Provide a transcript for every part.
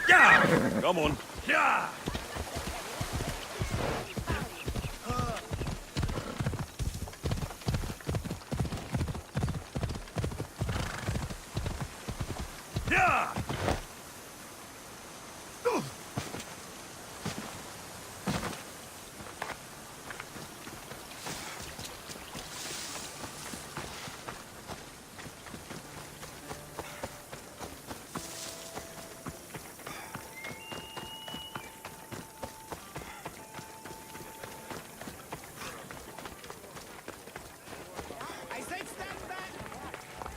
Yeah! Come on. Yeah! Yeah! I said stand back!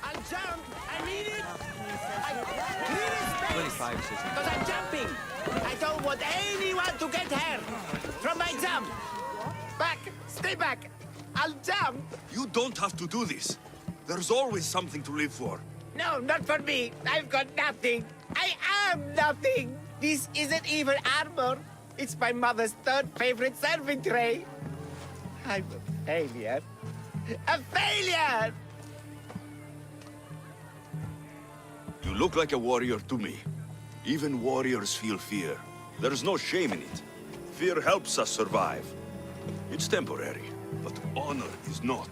I'll jump! I need it! I need space! 25 seconds. Because I'm jumping! I don't want anyone to get hurt from my jump! Back! Stay back! I'll jump! You don't have to do this. There's always something to live for. No, not for me! I've got nothing! I am nothing! This isn't even armor! It's my mother's third favorite serving tray! I'm a failure! A failure! You look like a warrior to me. Even warriors feel fear. There's no shame in it. Fear helps us survive. It's temporary, but honor is not.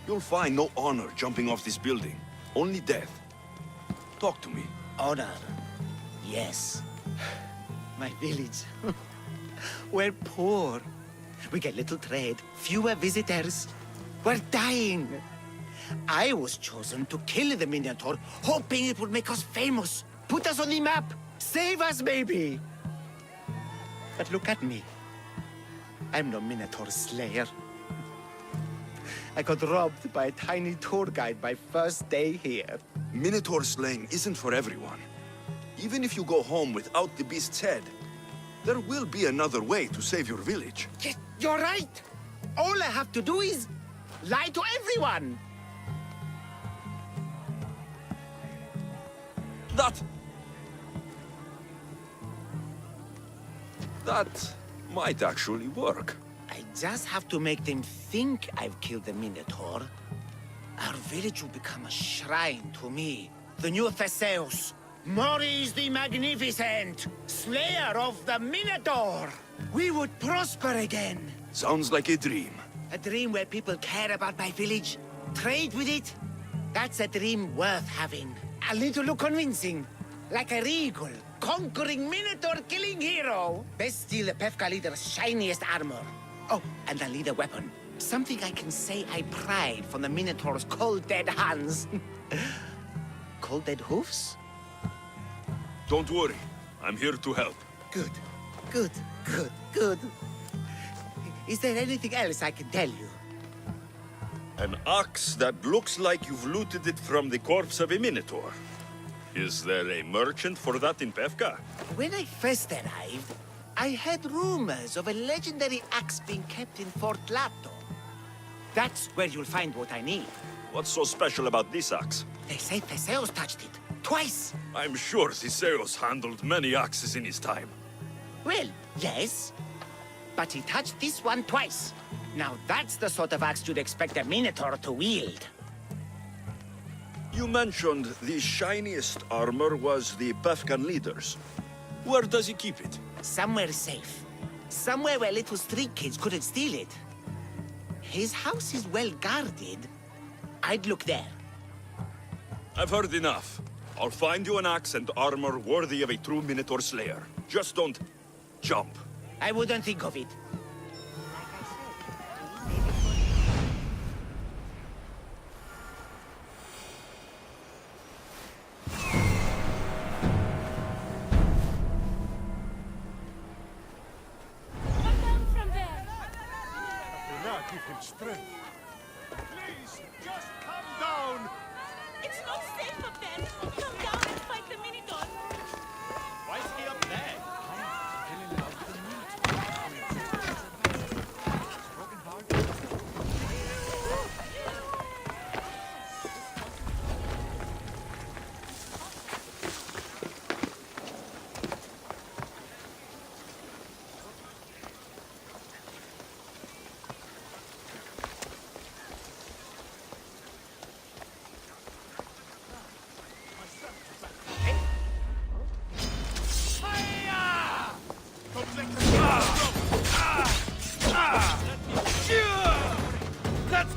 You'll find no honor jumping off this building. Only death. Talk to me. Honor. Yes. My village. We're poor. We get little trade, fewer visitors. We're dying. I was chosen to kill the Minotaur, hoping it would make us famous. Put us on the map. Save us, maybe. But look at me. I'm no Minotaur slayer. I got robbed by a tiny tour guide my first day here. Minotaur slaying isn't for everyone. Even if you go home without the beast's head, there will be another way to save your village. Yes, you're right. All I have to do is lie to everyone. That might actually work. I just have to make them think I've killed the Minotaur. Our village will become a shrine to me, the new Theseus, Maurice the Magnificent, slayer of the Minotaur. We would prosper again. Sounds like a dream. A dream where people care about my village, trade with it. That's a dream worth having. A little convincing, like a regal, conquering Minotaur-killing hero. Best steal the Pefka leader's shiniest armor. Oh, and I'll need a weapon. Something I can say I pried from the Minotaur's cold dead hands. Cold dead hoofs? Don't worry. I'm here to help. Good, good, good, good. Is there anything else I can tell you? An ox that looks like you've looted it from the corpse of a minotaur. Is there a merchant for that in Pefka? When I first arrived, I heard rumors of a legendary axe being kept in Fort Lato. That's where you'll find what I need. What's so special about this axe? They say Theseus touched it. Twice. I'm sure Theseus handled many axes in his time. Well, yes. But he touched this one twice. Now that's the sort of axe you'd expect a Minotaur to wield. You mentioned the shiniest armor was the Pefkan leader's. Where does he keep it? Somewhere safe. Somewhere where little street kids couldn't steal it. His house is well guarded. I'd look there. I've heard enough. I'll find you an axe and armor worthy of a true Minotaur slayer. Just don't jump. I wouldn't think of it. Give him strength. Please, just come down! It's not safe up there! Come down and fight the Minotaur! Why is he up there?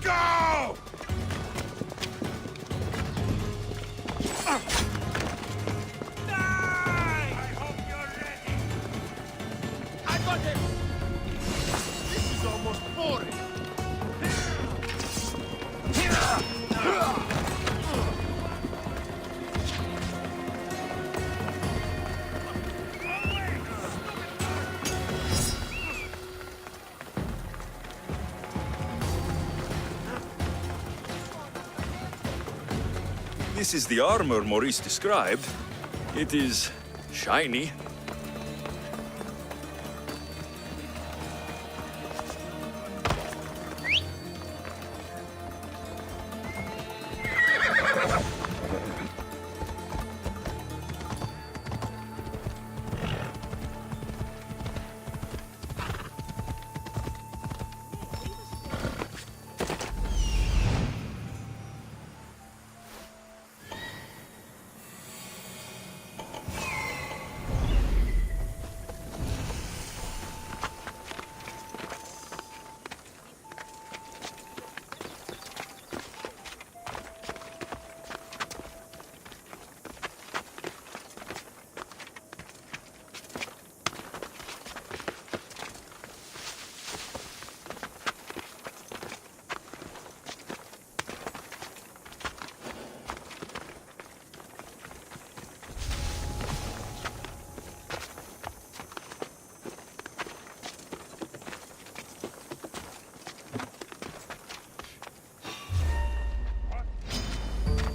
go! Die! I hope you're ready. I got him! This is almost boring. This is the armor Maurice described. It is shiny.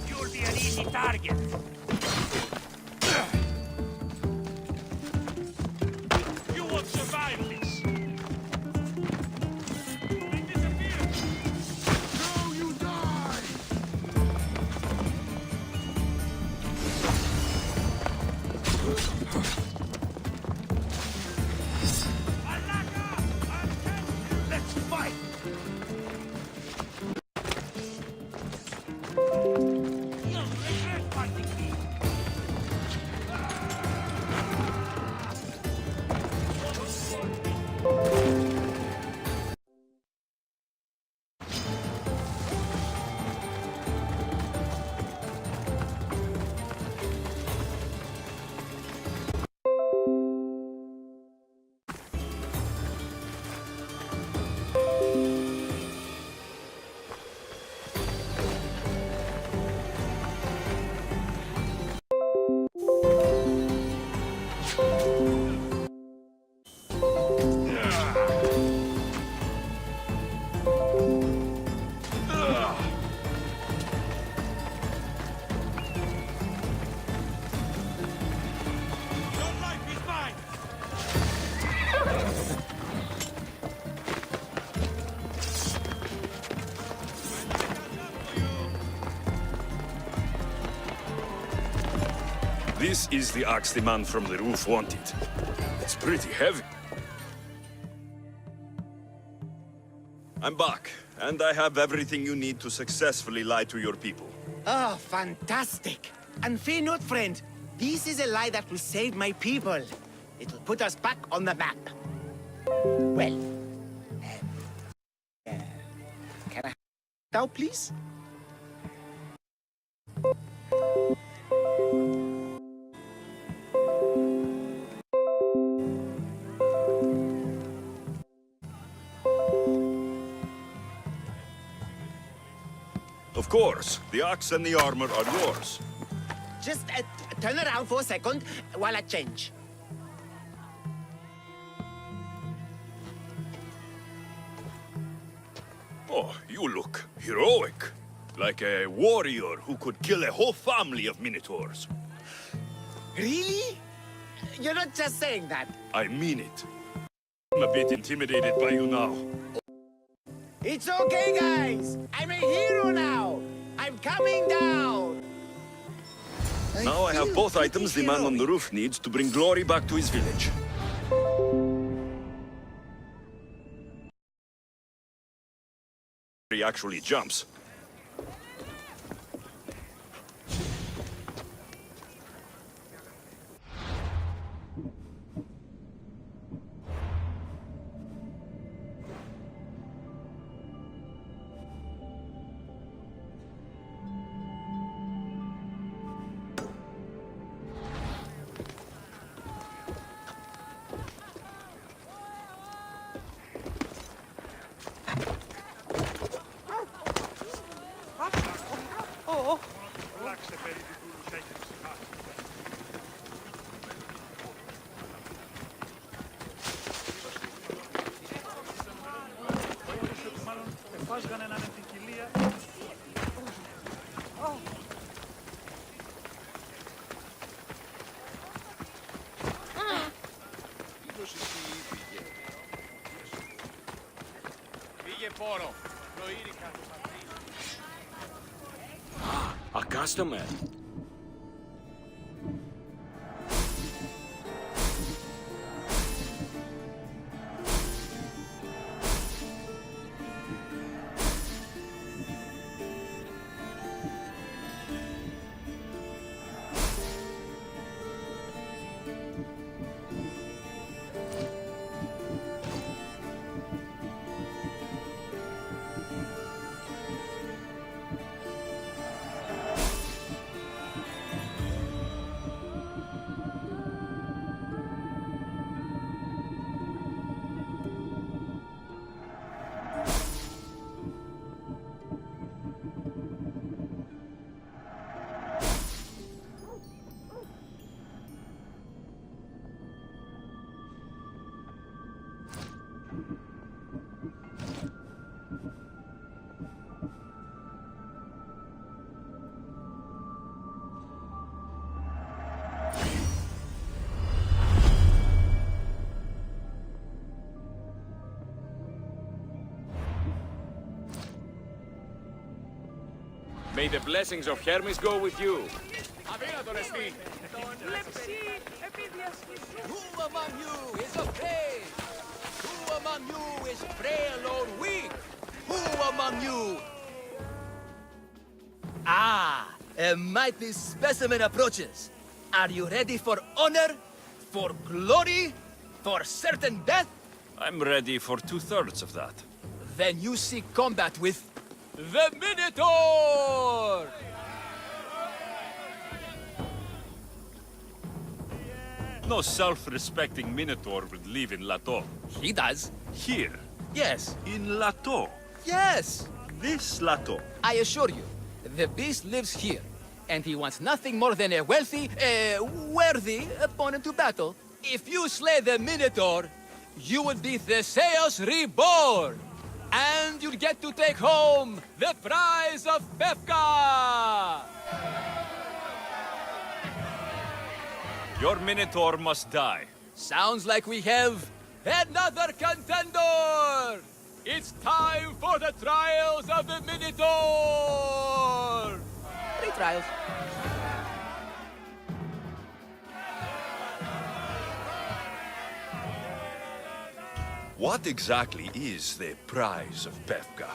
You'll be an easy target. You won't survive this. They disappear. No, you die. Let's fight. You'll regret fighting me. Your life is mine. This is the axe the man from the roof wanted. It's pretty heavy. I'm back, and I have everything you need to successfully lie to your people. Oh, fantastic. And fear not, friend. This is a lie that will save my people. It'll put us back on the map. Well, can I now, please? Of course, the axe and the armor are yours. Just turn around for a second while I change. Oh, you look heroic. Like a warrior who could kill a whole family of minotaurs. Really? You're not just saying that. I mean it. I'm a bit intimidated by you now. It's okay, guys. I'm a hero now. I'm coming down. Now I have feel both pretty items the man on the heroic. roof needs to bring glory back to his village. He actually jumps. Πήγε πόρο. Πλοήρικα το πατρίδι. A customer. May the blessings of Hermes go with you. Αδύνατον εστί. Who among you is afraid? Who among you is frail or weak? Who among you? A mighty specimen approaches. Are you ready for honor? For glory? For certain death? I'm ready for 2/3 of that. Then you seek combat with the Minotaur! No self-respecting Minotaur would live in Lato. He does. Here, Yes. in Lato. Yes! This Lato. I assure you, the beast lives here, and he wants nothing more than a worthy opponent to battle. If you slay the Minotaur, you would be Theseus reborn, and you'll get to take home the prize of Pefka! Your Minotaur must die. Sounds like we have another contender! It's time for the trials of the Minotaur! 3 trials. What exactly is the prize of Pefka?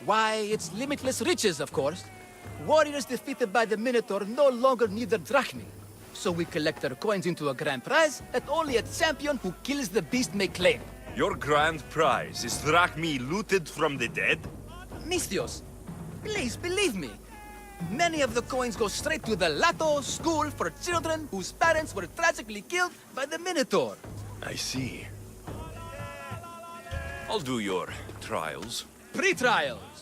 Why, it's limitless riches, of course. Warriors defeated by the Minotaur no longer need their drachmi. So we collect their coins into a grand prize that only a champion who kills the beast may claim. Your grand prize is drachmi looted from the dead? Misthios, please believe me. Many of the coins go straight to the Lato school for children whose parents were tragically killed by the Minotaur. I see. I'll do your trials. Pre-trials.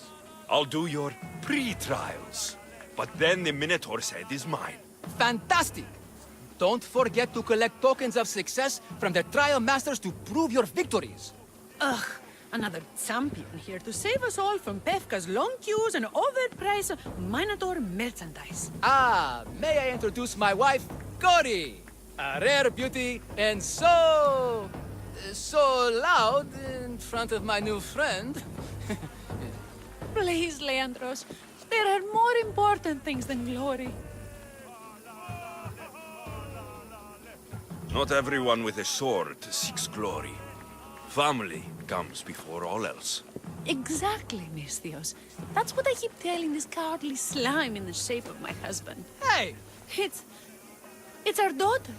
I'll do your pre-trials. But then the Minotaur's head is mine. Fantastic! Don't forget to collect tokens of success from the trial masters to prove your victories. Ugh, another champion here to save us all from Pefka's long queues and overpriced Minotaur merchandise. May I introduce my wife, Cory? A rare beauty and so loud in front of my new friend. Please, Leandros, there are more important things than glory. Not everyone with a sword seeks glory. Family comes before all else. Exactly, misthios. That's what I keep telling this cowardly slime in the shape of my husband. Hey! It's our daughter,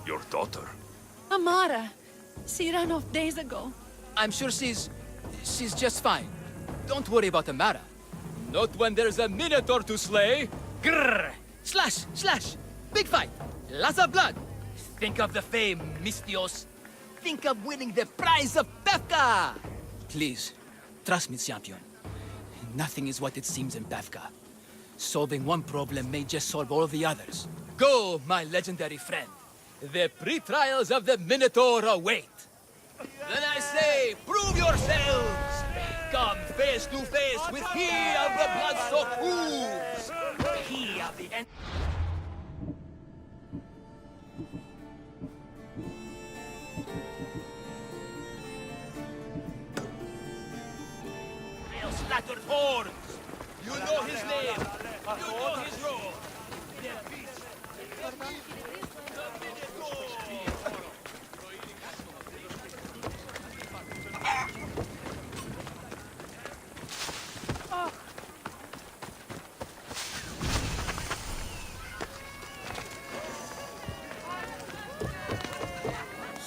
Your daughter? Amara. She ran off days ago. I'm sure she's just fine. Don't worry about Amara. Not when there's a Minotaur to slay. Grrr! Slash! Slash! Big fight! Lots of blood! Think of the fame, misthios. Think of winning the prize of Pefka! Please, trust me, champion. Nothing is what it seems in Pefka. Solving one problem may just solve all the others. Go, my legendary friend. The pre-trials of the Minotaur await. Then I say, prove yourselves! Come face to face with he of the blood-soaked hooves! He of the end. Splattered horns! You know his name! You know his role!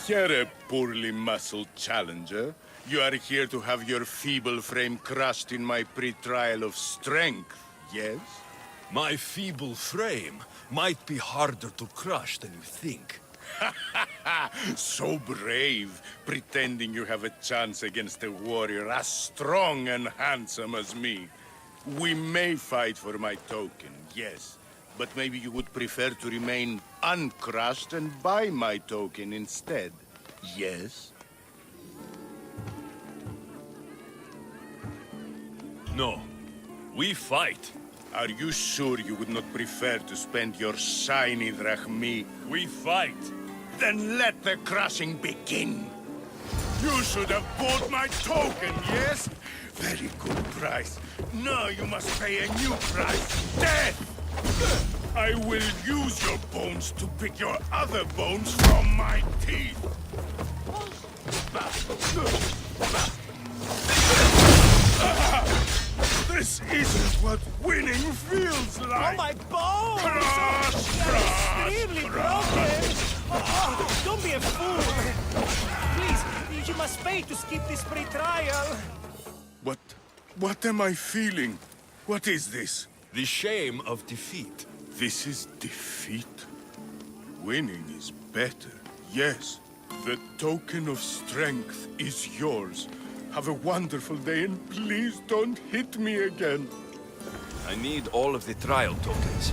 Here, a poorly muscled challenger. You are here to have your feeble frame crushed in my pre-trial of strength, yes? My feeble frame might be harder to crush than you think. So brave, pretending you have a chance against a warrior as strong and handsome as me. We may fight for my token, yes. But maybe you would prefer to remain uncrushed and buy my token instead, yes? No. We fight. Are you sure you would not prefer to spend your shiny drachmi? We fight. Then let the crushing begin. You should have bought my token, yes? Very good price. Now you must pay a new price. Death! I will use your bones to pick your other bones from my teeth. This isn't what winning feels like. Oh, my bones! Crush, crush, Extremely crush. broken! Oh, don't be a fool! Please, you must pay to skip this pre-trial. What am I feeling? What is this? The shame of defeat. This is defeat. Winning is better, yes. The token of strength is yours. Have a wonderful day and please don't hit me again. I need all of the trial tokens.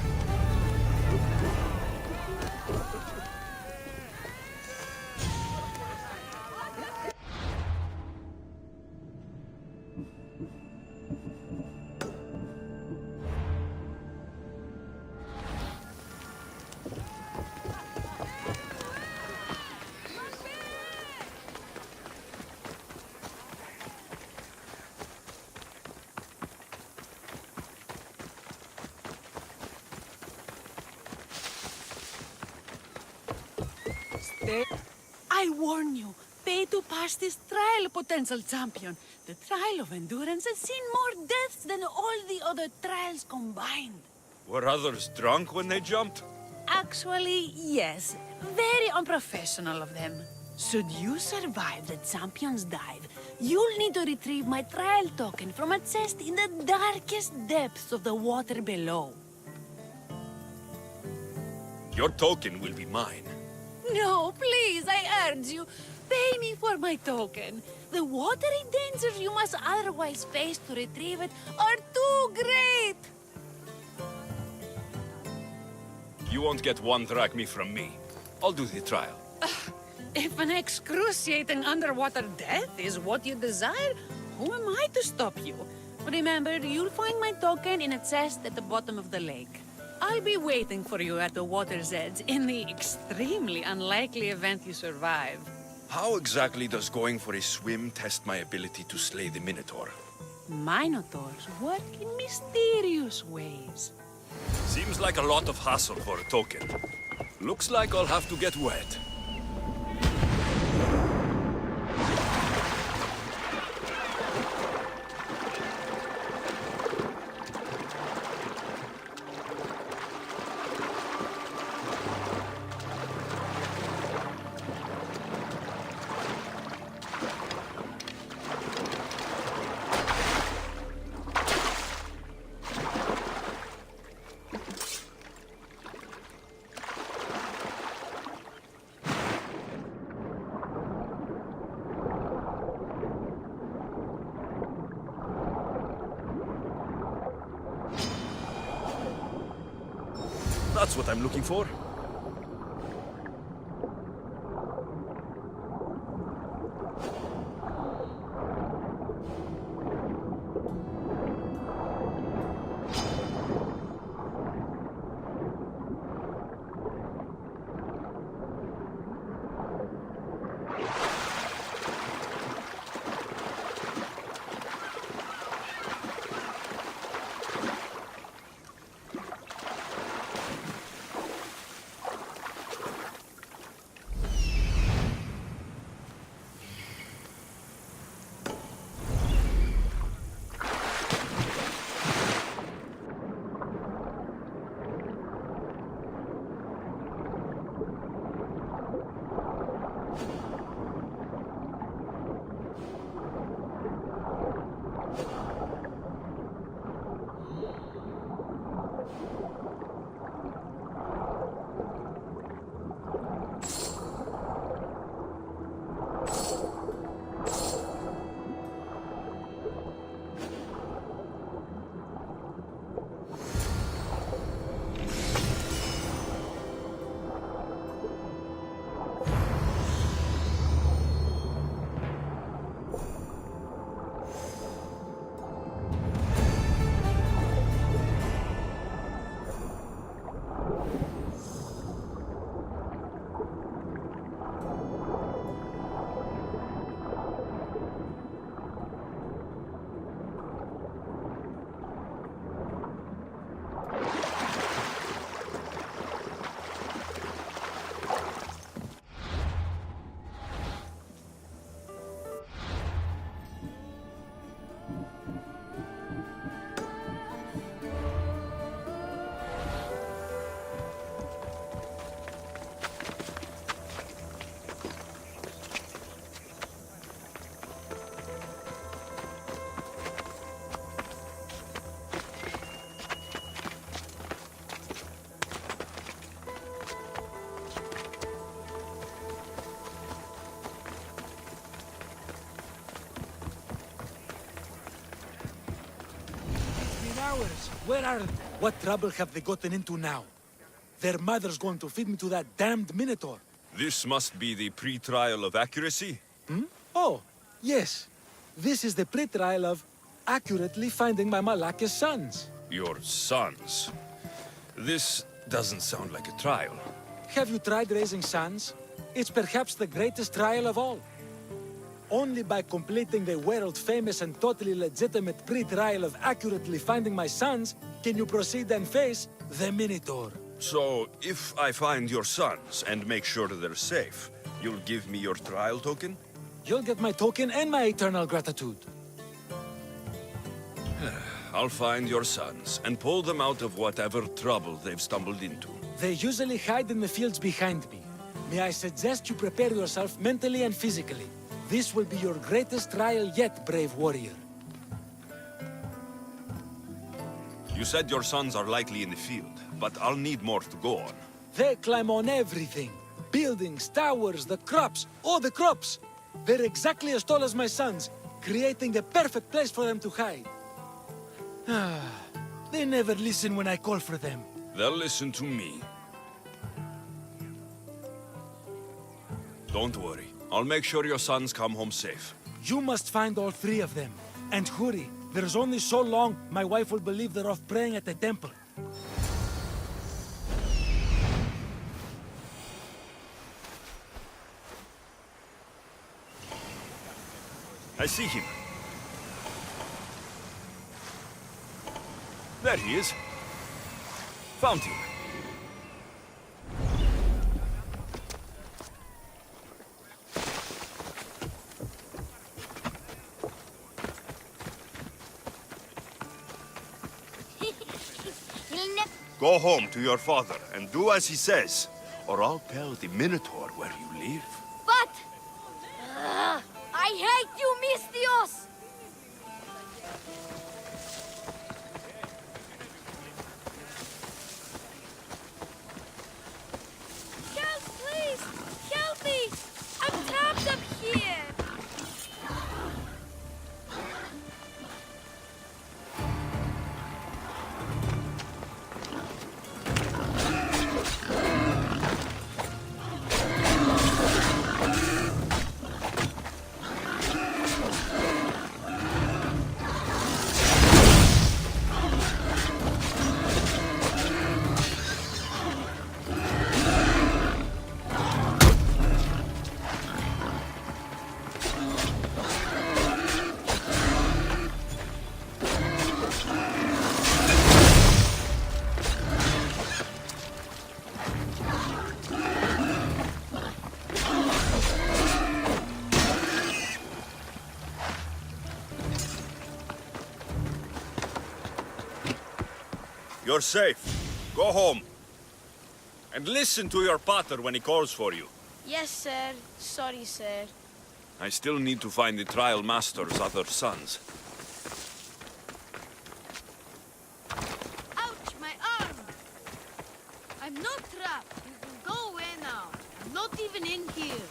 I warn you, pay to pass this trial, potential champion. The trial of endurance has seen more deaths than all the other trials combined. Were others drunk when they jumped? Actually, yes. Very unprofessional of them. Should you survive the champion's dive, you'll need to retrieve my trial token from a chest in the darkest depths of the water below. Your token will be mine. No, please, I urge you. Pay me for my token. The watery dangers you must otherwise face to retrieve it are too great. You won't get one drachmi from me. I'll do the trial. If an excruciating underwater death is what you desire, who am I to stop you? Remember, you'll find my token in a chest at the bottom of the lake. I'll be waiting for you at the water's edge in the extremely unlikely event you survive. How exactly does going for a swim test my ability to slay the Minotaur? Minotaurs work in mysterious ways. Seems like a lot of hassle for a token. Looks like I'll have to get wet. That's what I'm looking for. towers. Where are they? What trouble have they gotten into now? Their mother's going to feed me to that damned Minotaur. This must be the pre-trial of accuracy. Oh, yes. This is the pre-trial of accurately finding my Malakas sons. Your sons. This doesn't sound like a trial. Have you tried raising sons? It's perhaps the greatest trial of all. Only by completing the world-famous and totally legitimate pre-trial of accurately finding my sons can you proceed and face the Minotaur. So, if I find your sons and make sure they're safe, you'll give me your trial token? You'll get my token and my eternal gratitude. I'll find your sons and pull them out of whatever trouble they've stumbled into. They usually hide in the fields behind me. May I suggest you prepare yourself mentally and physically. This will be your greatest trial yet, brave warrior. You said your sons are likely in the field, but I'll need more to go on. They climb on everything. Buildings, towers, the crops, all the crops. They're exactly as tall as my sons, creating the perfect place for them to hide. They never listen when I call for them. They'll listen to me. Don't worry. I'll make sure your sons come home safe. You must find all three of them. And hurry. There's only so long my wife will believe they're off praying at the temple. I see him. There he is. Found him. Go home to your father and do as he says, or I'll tell the Minotaur where you live. But... I hate you, misthios! Help, please! Help me! I'm trapped up here! You're safe. Go home. And listen to your pater when he calls for you. Yes, sir. Sorry, sir. I still need to find the trial master's other sons. Ouch, my arm! I'm not trapped. You can go away now. I'm not even in here.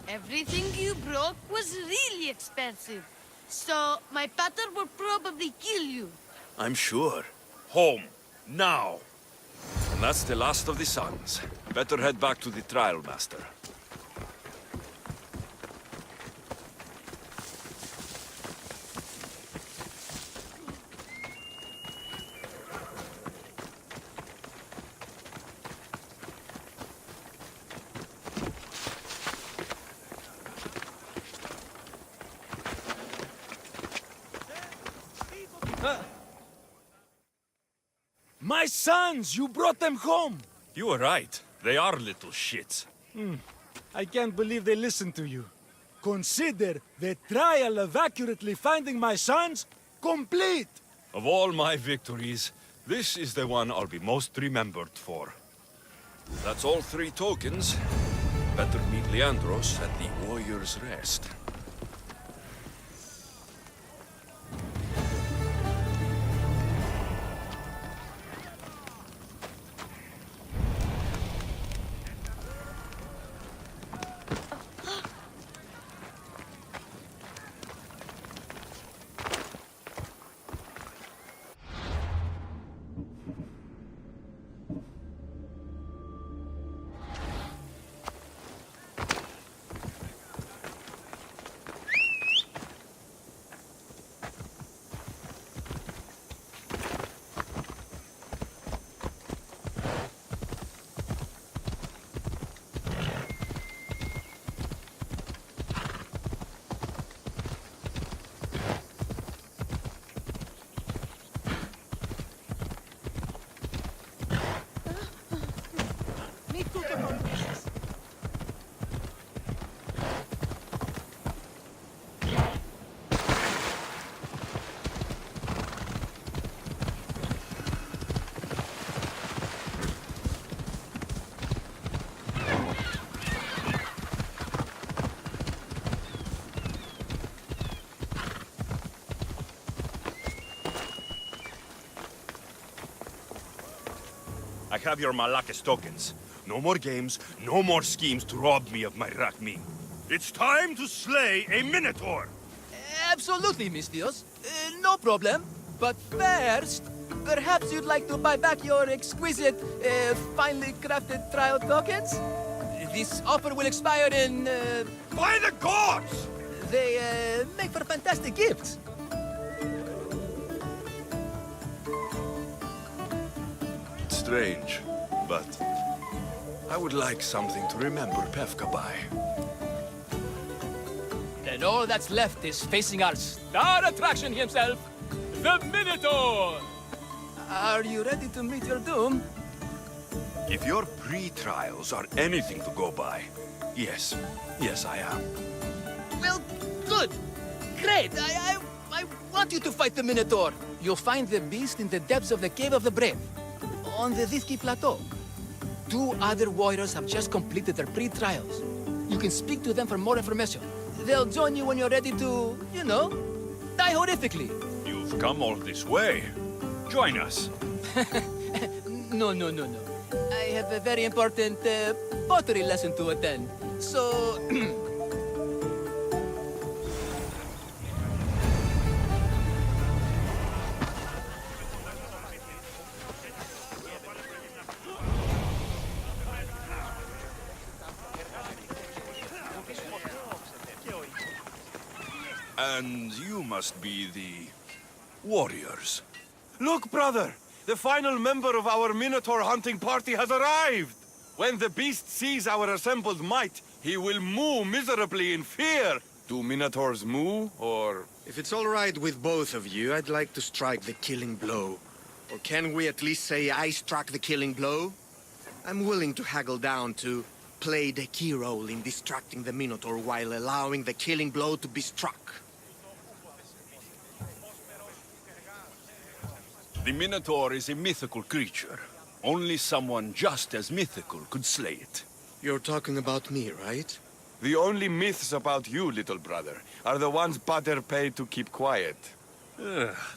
Everything you broke was really expensive. So, my pater will probably kill you. I'm sure. Home. Now. And that's the last of the sons. Better head back to the trial master. My sons! You brought them home! You were right. They are little shits. I can't believe they listened to you. Consider the trial of accurately finding my sons complete! Of all my victories, this is the one I'll be most remembered for. That's all 3 tokens. Better meet Leandros at the Warrior's Rest. I have your Malakis tokens. No more games, no more schemes to rob me of my Rakmi. It's time to slay a Minotaur! Absolutely, misthios. No problem. But first, perhaps you'd like to buy back your exquisite, finely crafted trial tokens? This offer will expire in, By the gods! They, make for fantastic gifts. Strange, but I would like something to remember Pevka by. And all that's left is facing our star attraction himself, the Minotaur! Are you ready to meet your doom? If your pre-trials are anything to go by, yes. Yes, I am. Well, good. Great. I want you to fight the Minotaur. You'll find the beast in the depths of the Cave of the Brave, on the Vithki Plateau. 2 other warriors have just completed their pre-trials. You can speak to them for more information. They'll join you when you're ready to, you know, die horrifically. You've come all this way. Join us. No. I have a very important pottery lesson to attend. So... And you must be the warriors. Look, brother! The final member of our Minotaur hunting party has arrived! When the beast sees our assembled might, he will moo miserably in fear. Do Minotaurs moo, or... If it's all right with both of you, I'd like to strike the killing blow. Or can we at least say I struck the killing blow? I'm willing to haggle down to play the key role in distracting the Minotaur while allowing the killing blow to be struck. The Minotaur is a mythical creature. Only someone just as mythical could slay it. You're talking about me, right? The only myths about you, little brother, are the ones Pater paid to keep quiet.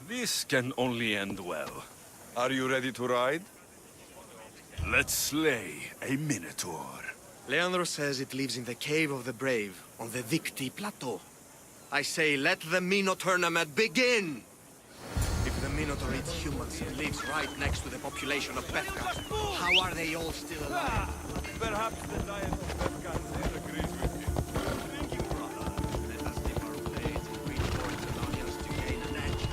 This can only end well. Are you ready to ride? Let's slay a Minotaur. Leandro says it lives in the Cave of the Brave, on the Vithki Plateau. I say, let the Minotaur tournament begin! If the Minotaur eats humans and lives right next to the population of Pevka, how are they all still alive? Perhaps the diet of Pevkans disagrees with you. Drinking, brother. Let us dip our blades in green thorns and onions to gain an edge.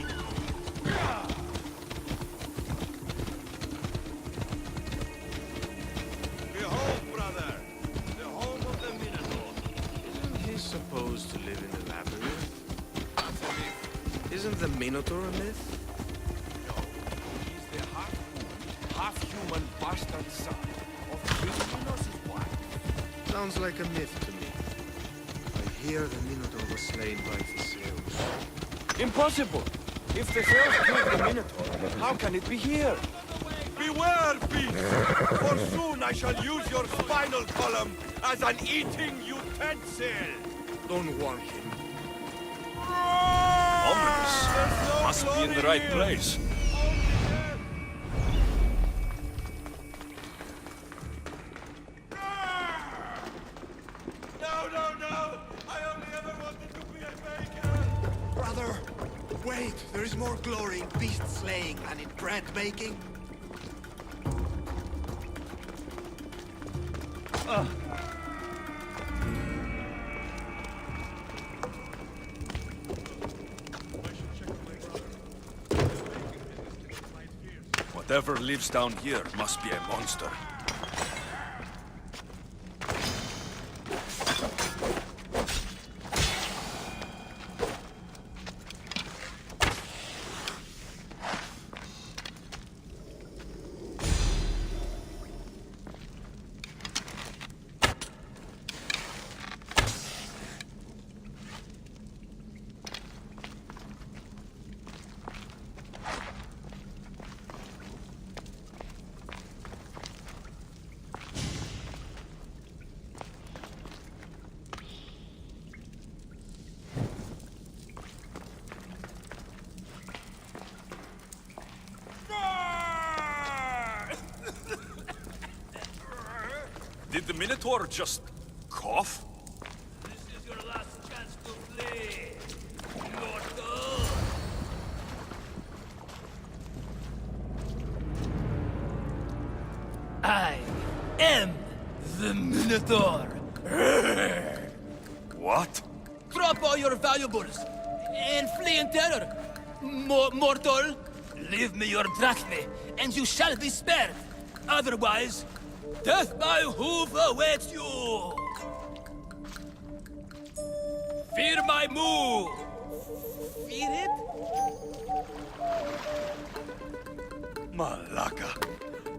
Behold, brother, the home of the Minotaur. Isn't he supposed to live in the labyrinth? Isn't the Minotaur a myth? He's the half-moon, half-human bastard son of Fiction's wife. Sounds like a myth to me. I hear the Minotaur was slain by Theseus. Impossible! If the Zeus killed the Minotaur, how can it be here? Beware! Beware, beast! For soon I shall use your spinal column as an eating utensil! Don't warn him. Ominous. Must be in the right place. No! I only ever wanted to be a baker! Brother, wait. There is more glory in beast slaying than in bread baking. Whatever lives down here must be a monster. Did the Minotaur just cough? This is your last chance to flee. Mortal. I am the Minotaur. What? Drop all your valuables and flee in terror. Mortal, leave me your drachmae, and you shall be spared. Otherwise, death by hoof awaits you! Fear my move! Fear it? Malaka.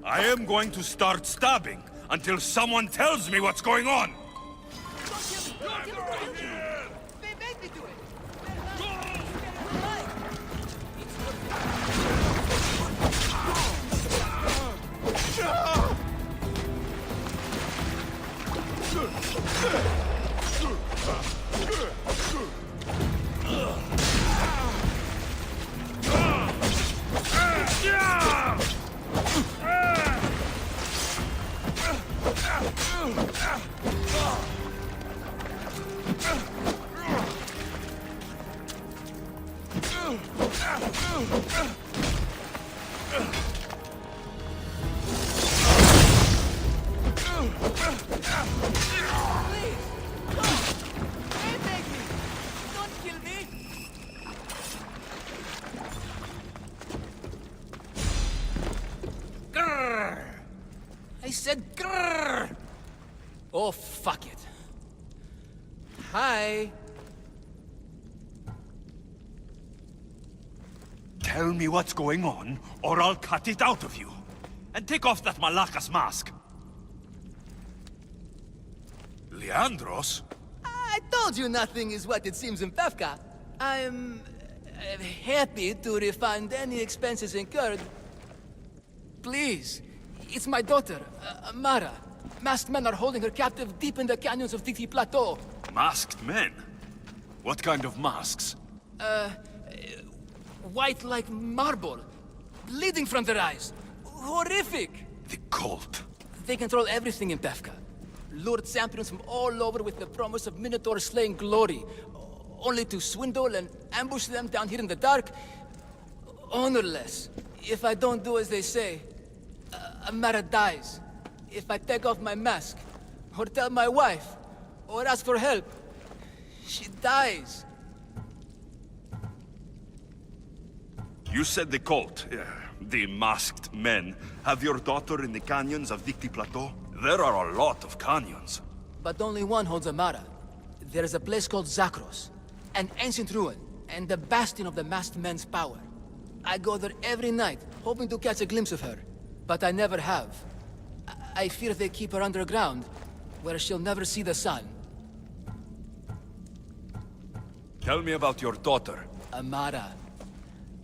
I am going to start stabbing until someone tells me what's going on. They made me do it! I said grrr! Oh, fuck it. Hi. Tell me what's going on, or I'll cut it out of you. And take off that Malaka's mask. Leandros? I told you nothing is what it seems in Pevka. I'm happy to refund any expenses incurred. Please, it's my daughter, Mara. Masked men are holding her captive deep in the canyons of Dikti Plateau. Masked men? What kind of masks? White like marble, bleeding from their eyes. Horrific! The cult. They control everything in Pevka. Lured champions from all over with the promise of Minotaur slaying glory, only to swindle and ambush them down here in the dark. Honorless. If I don't do as they say, Amara dies. If I take off my mask, or tell my wife, or ask for help, she dies. You said the cult, the masked men, have your daughter in the canyons of Dikti Plateau? There are a lot of canyons. But only one holds Amara. There is a place called Zakros, an ancient ruin, and the bastion of the masked men's power. I go there every night, hoping to catch a glimpse of her, but I never have. I fear they keep her underground, where she'll never see the sun. Tell me about your daughter. Amara.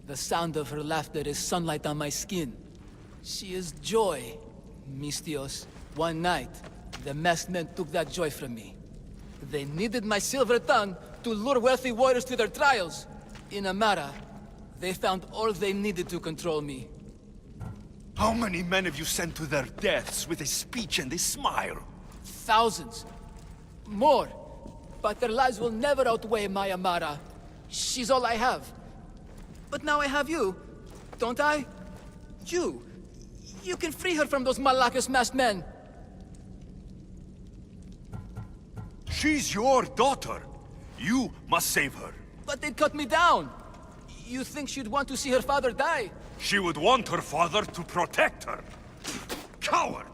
The sound of her laughter is sunlight on my skin. She is joy, misthios. One night, the masked men took that joy from me. They needed my silver tongue to lure wealthy warriors to their trials. In Amara, they found all they needed to control me. How many men have you sent to their deaths with a speech and a smile? Thousands. More. But their lives will never outweigh my Amara. She's all I have. But now I have you, don't I? You. You can free her from those Malakas masked men. She's your daughter. You must save her. But they'd cut me down. You think she'd want to see her father die? She would want her father to protect her. Coward!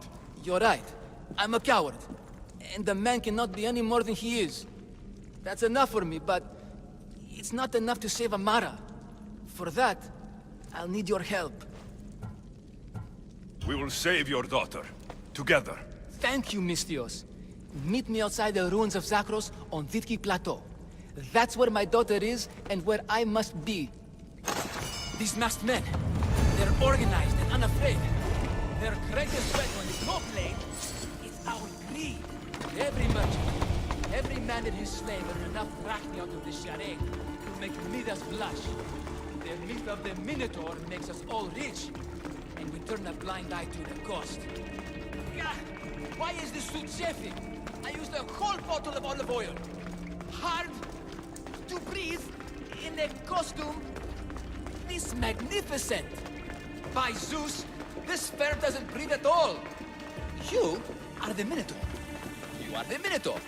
You're right. I'm a coward. And the man cannot be any more than he is. That's enough for me, but it's not enough to save Amara. For that, I'll need your help. We will save your daughter. Together. Thank you, misthios. Meet me outside the ruins of Zakros on Vitki Plateau. That's where my daughter is and where I must be. These masked men, they're organized and unafraid. Their greatest weapon is no blade. It's our greed. Every merchant, every man and his slave earn enough drachmi out of this charade to make Midas blush. The myth of the Minotaur makes us all rich, and we turn a blind eye to the cost. Gah! Why is this suit chafing? I used a whole bottle of olive oil. Hard to breathe in a costume this magnificent. By Zeus, this fair doesn't breathe at all. You are the Minotaur. You are the Minotaur.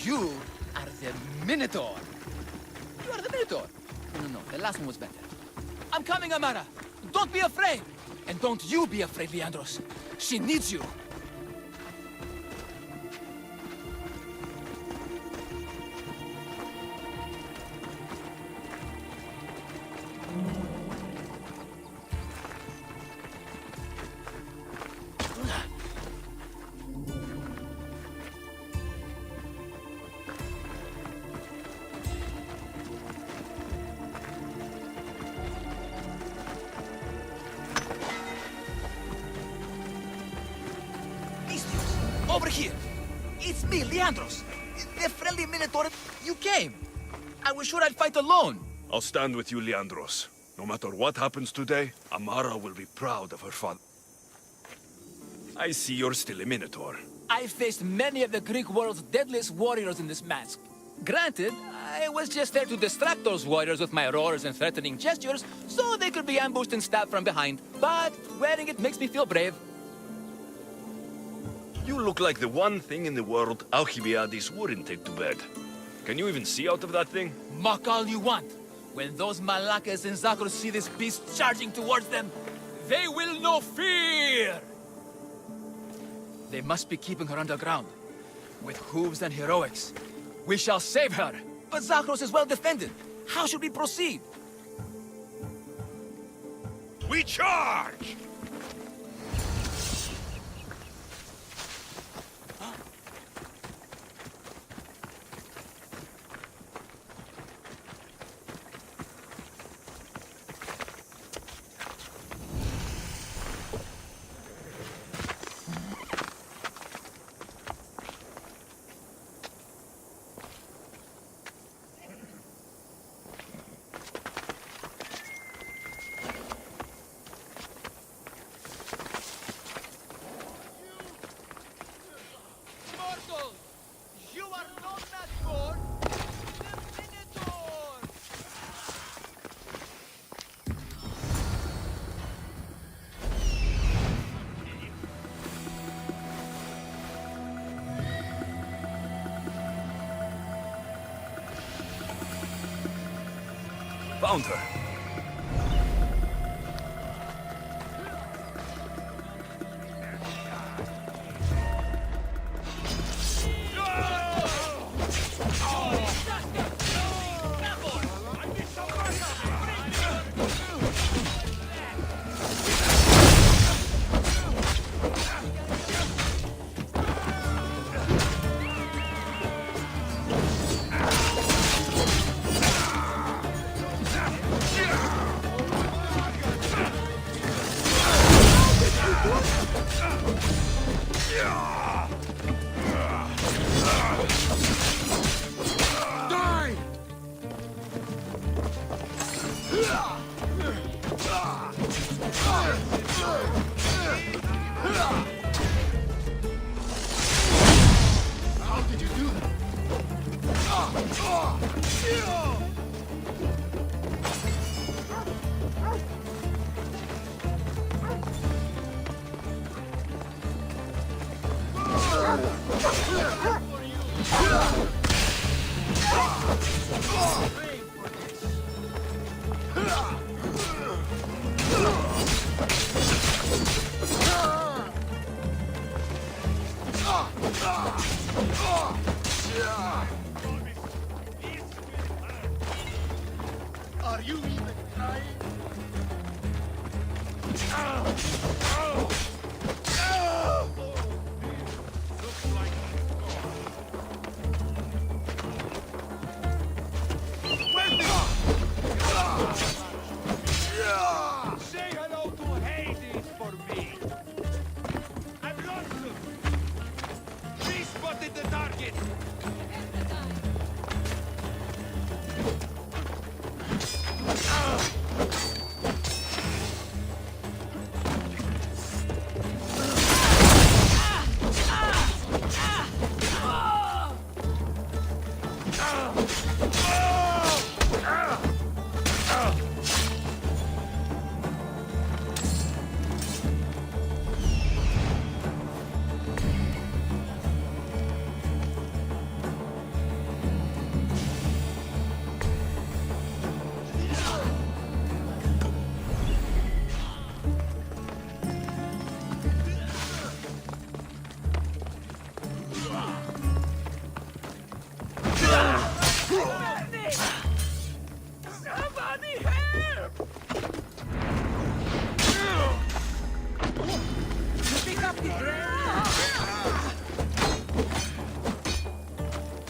You are the Minotaur. You are the Minotaur. No, the last one was better. I'm coming, Amara. Don't be afraid. And don't you be afraid, Leandros. She needs you. Over here! It's me, Leandros! The friendly Minotaur. You came! I was sure I'd fight alone! I'll stand with you, Leandros. No matter what happens today, Amara will be proud of her father. I see you're still a Minotaur. I faced many of the Greek world's deadliest warriors in this mask. Granted, I was just there to distract those warriors with my roars and threatening gestures, so they could be ambushed and stabbed from behind. But wearing it makes me feel brave. You look like the one thing in the world Alcibiades wouldn't take to bed. Can you even see out of that thing? Mock all you want. When those Malakas and Zakros see this beast charging towards them, they will know fear! They must be keeping her underground. With hooves and heroics. We shall save her! But Zakros is well defended. How should we proceed? We charge! You are not that for the Minotaur! Found her. Are you even trying? Say hello to Hades for me. I've lost them. We spotted the target.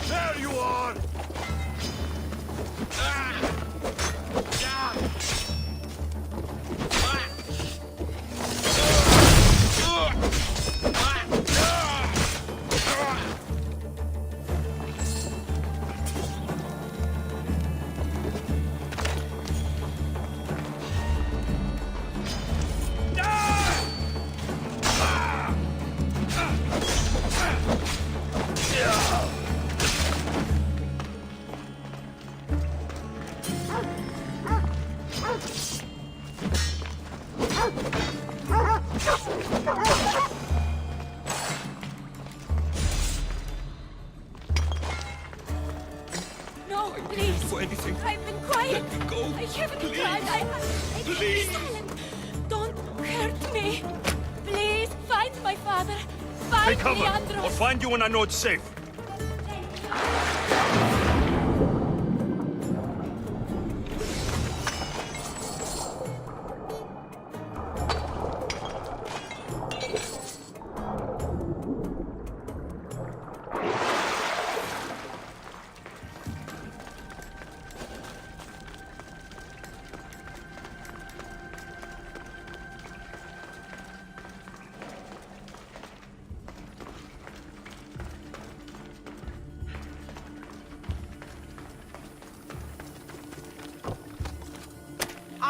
There you are! No, please. For anything. I've been quiet. Let me go. I haven't Please. cried. I Please. be silent. Don't hurt me. Please find my father. Find Take cover. Leandros. I'll find you when I know it's safe.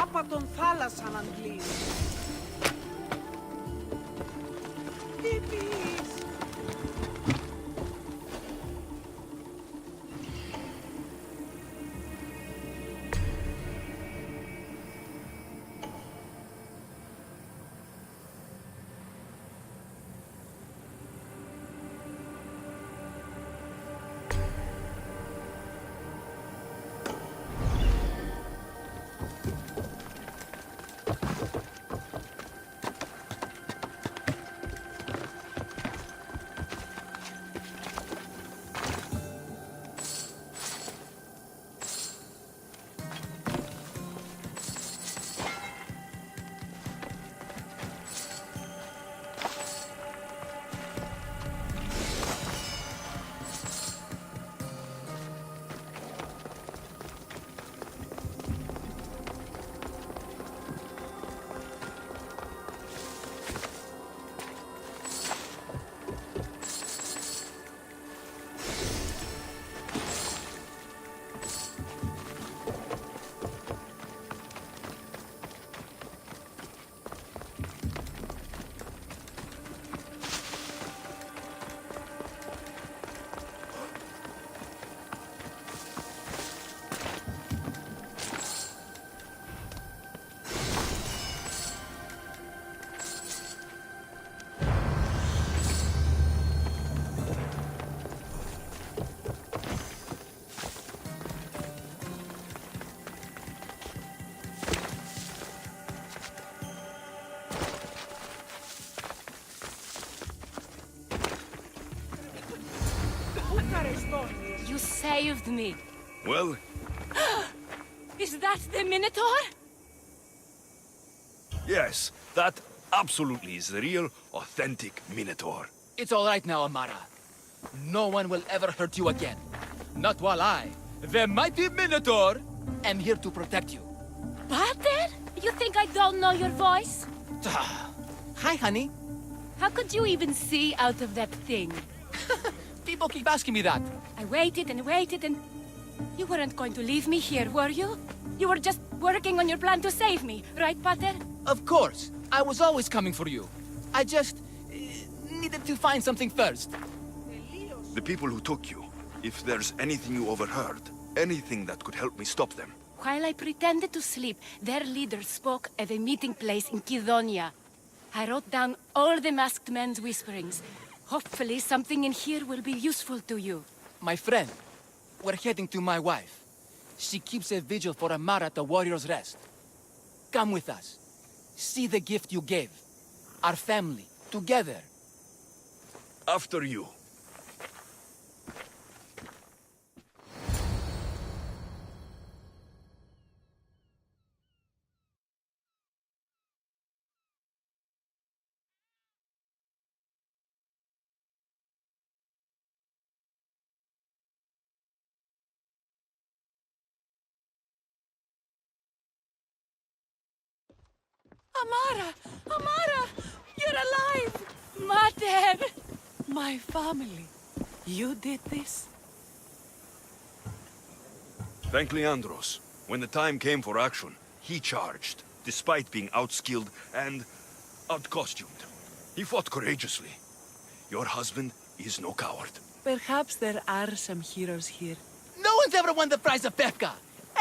Άπα τον θάλασσαν Αγγλίς. Λύπης. You saved me. Well, Is that the Minotaur? yes, that absolutely is the real, authentic Minotaur. It's all right now, Amara. No one will ever hurt you again. Not while I, the mighty Minotaur, am here to protect you. Pater? You think I don't know your voice? Hi, honey. How could you even see out of that thing? People keep asking me that. I waited and waited and... You weren't going to leave me here, were you? You were just working on your plan to save me, right, Pater? Of course. I was always coming for you. I just... needed to find something first. The people who took you, if there's anything you overheard, anything that could help me stop them. While I pretended to sleep, their leader spoke at a meeting place in Kydonia. I wrote down all the masked men's whisperings. Hopefully something in here will be useful to you. My friend, we're heading to my wife. She keeps a vigil for Amara at the Warrior's Rest. Come with us. See the gift you gave. Our family, together. After you. Amara! Amara! You're alive! Mater! My family. You did this? Thank Leandros. When the time came for action, he charged, despite being outskilled and outcostumed. He fought courageously. Your husband is no coward. Perhaps there are some heroes here. No one's ever won the prize of Pefka.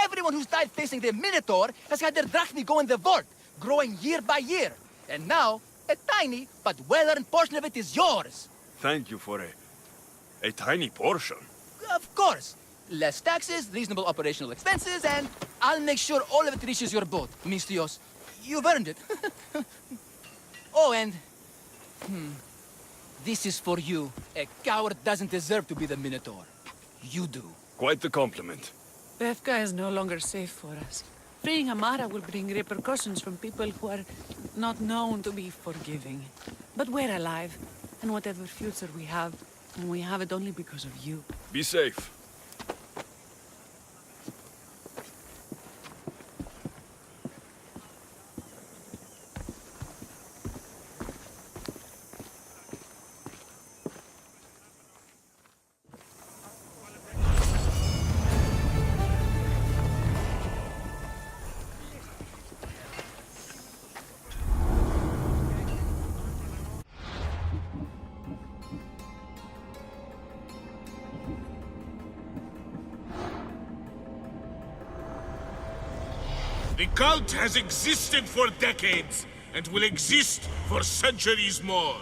Everyone who's died facing the Minotaur has had their drachmi go in the vault, growing year by year. And now, a tiny but well-earned portion of it is yours. Thank you for a tiny portion. Of course. Less taxes, reasonable operational expenses, and I'll make sure all of it reaches your boat, misthios. You've earned it. Oh, and... This is for you. A coward doesn't deserve to be the Minotaur. You do. Quite the compliment. Pefka is no longer safe for us. Freeing Amara will bring repercussions from people who are not known to be forgiving. But we're alive, and whatever future we have it only because of you. Be safe. The cult has existed for decades, and will exist for centuries more.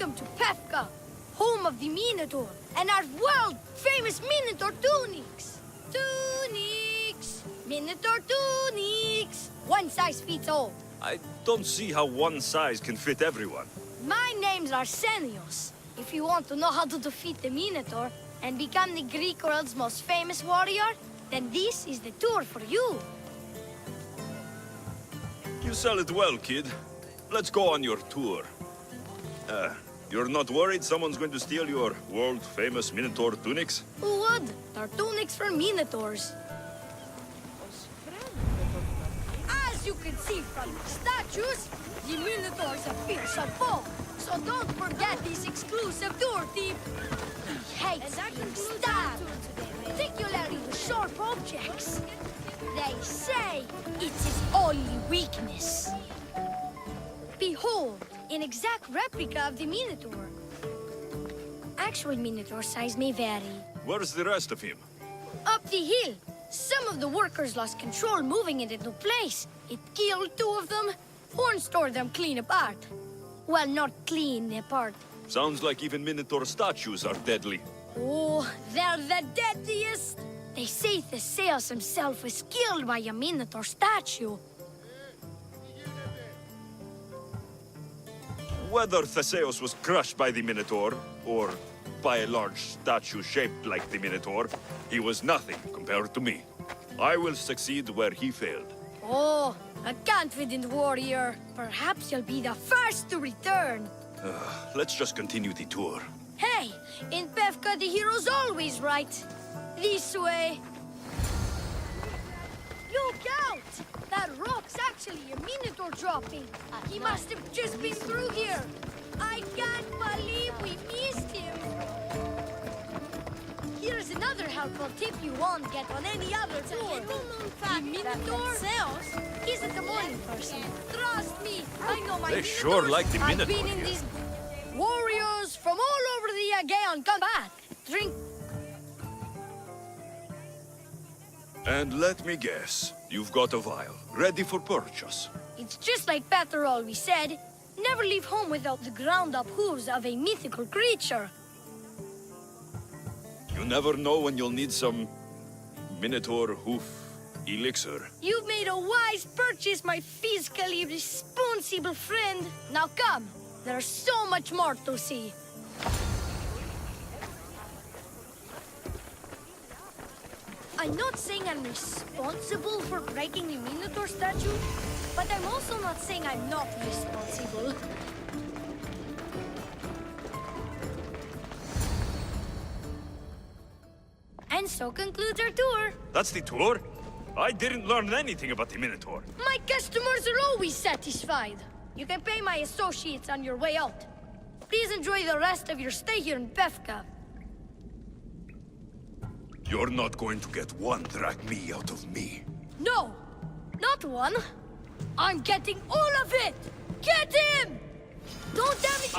Welcome to Pefka, home of the Minotaur, and our world-famous Minotaur tunics. Tunics! Minotaur tunics! One size fits all. I don't see how one size can fit everyone. My name's Arsenios. If you want to know how to defeat the Minotaur and become the Greek world's most famous warrior, then this is the tour for you. You sell it well, kid. Let's go on your tour. You're not worried someone's going to steal your world-famous Minotaur tunics? Who would? They're tunics for Minotaurs. As you can see from the statues, the Minotaurs are fierce of foe. So don't forget this exclusive tour tip. He hates being stabbed, particularly with sharp objects. They say it's his only weakness. Behold, an exact replica of the Minotaur. Actual Minotaur size may vary. Where's the rest of him? Up the hill. Some of the workers lost control moving it into place. It killed 2 of them, and stored them clean apart. Well, not clean apart. Sounds like even Minotaur statues are deadly. Oh, they're the deadliest. They say Theseus himself was killed by a Minotaur statue. Whether Theseus was crushed by the Minotaur, or by a large statue shaped like the Minotaur, he was nothing compared to me. I will succeed where he failed. Oh, a confident warrior. Perhaps you'll be the first to return. Let's just continue the tour. Hey, in Pefka the hero's always right. This way. Look out! That rock's actually a Minotaur dropping. He must have just been through here. I can't believe we missed him. Here's another helpful tip you won't get on any other tour. The Minotaur isn't a morning person. Trust me, I know my They sure like the Minotaur I've been in here. these warriors from all over the Aegean come back. Drink. And let me guess, you've got a vial, ready for purchase. It's just like Peter always said, never leave home without the ground-up hooves of a mythical creature. You never know when you'll need some Minotaur hoof elixir. You've made a wise purchase, my fiscally responsible friend. Now come, there's so much more to see. I'm not saying I'm responsible for breaking the Minotaur statue, but I'm also not saying I'm not responsible. And so concludes our tour. That's the tour? I didn't learn anything about the Minotaur. My customers are always satisfied. You can pay my associates on your way out. Please enjoy the rest of your stay here in Pefka. You're not going to get one drachmi out of me. No, not one. I'm getting all of it! Get him! Don't damage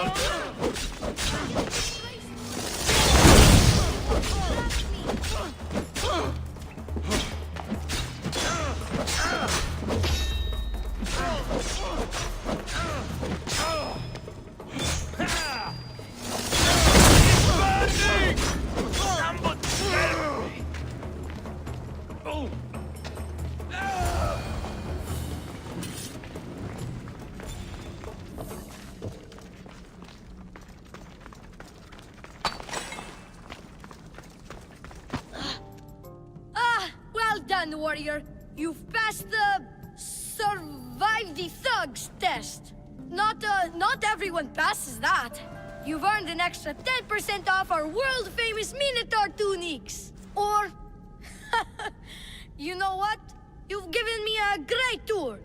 warrior. You've passed the survive the thugs test. Not everyone passes that. You've earned an extra 10% off our world-famous Minotaur tunics. Or, you know what? You've given me a great tour.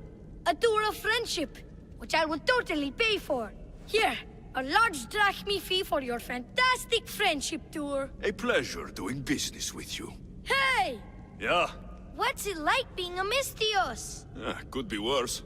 A tour of friendship, which I will totally pay for. Here, a large drachmi fee for your fantastic friendship tour. A pleasure doing business with you. Hey! Yeah? What's it like being a misthios? Could be worse.